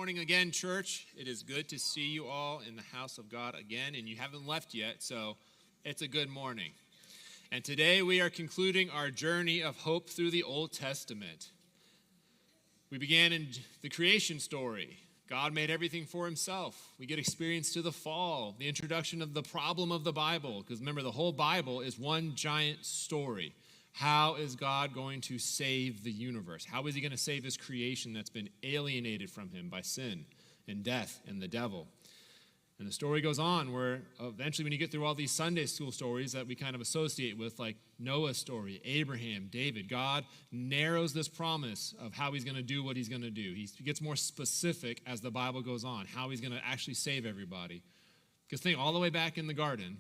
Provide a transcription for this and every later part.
morning again, church. It is good to see you all in the house of God again, and you haven't left yet, so it's a good morning. And today we are concluding our journey of hope through the Old Testament. We began in the creation story. God made everything for himself. We get experience to the fall, the introduction of the problem of the Bible, because remember, the whole Bible is one giant story. How is God going to save the universe? How is he going to save his creation that's been alienated from him by sin and death and the devil? And the story goes on where eventually when you get through all these Sunday school stories that we kind of associate with, like Noah's story, Abraham, David, God narrows this promise of how he's going to do what he's going to do. He gets more specific as the Bible goes on, how he's going to actually save everybody. Because think, all the way back in the garden,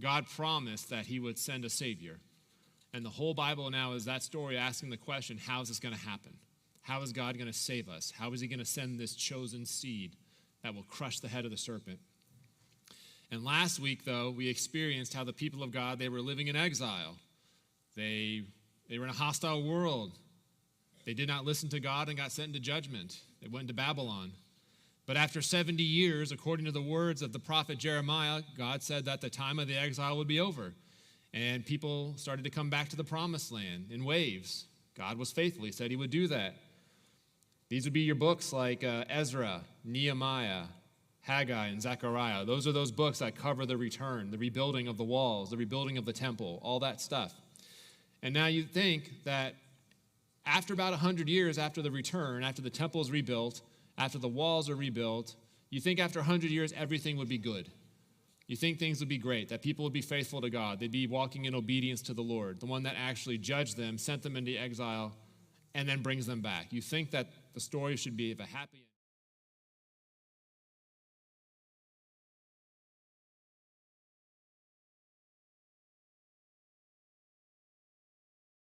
God promised that he would send a Savior. And the whole Bible now is that story asking the question, how is this going to happen? How is God going to save us? How is he going to send this chosen seed that will crush the head of the serpent? And last week, though, we experienced how the people of God, they were living in exile. They were in a hostile world. They did not listen to God and got sent into judgment. They went into Babylon. But after 70 years, according to the words of the prophet Jeremiah, God said that the time of the exile would be over. And people started to come back to the promised land in waves. God was faithful. He said he would do that. These would be your books like Ezra, Nehemiah, Haggai, and Zechariah. Those are those books that cover the return, the rebuilding of the walls, the rebuilding of the temple, all that stuff. And now you think that after about 100 years after the return, after the temple is rebuilt, after the walls are rebuilt, you think after 100 years everything would be good. You think things would be great, that people would be faithful to God. They'd be walking in obedience to the Lord, the one that actually judged them, sent them into exile, and then brings them back. You think that the story should be of a happy ending.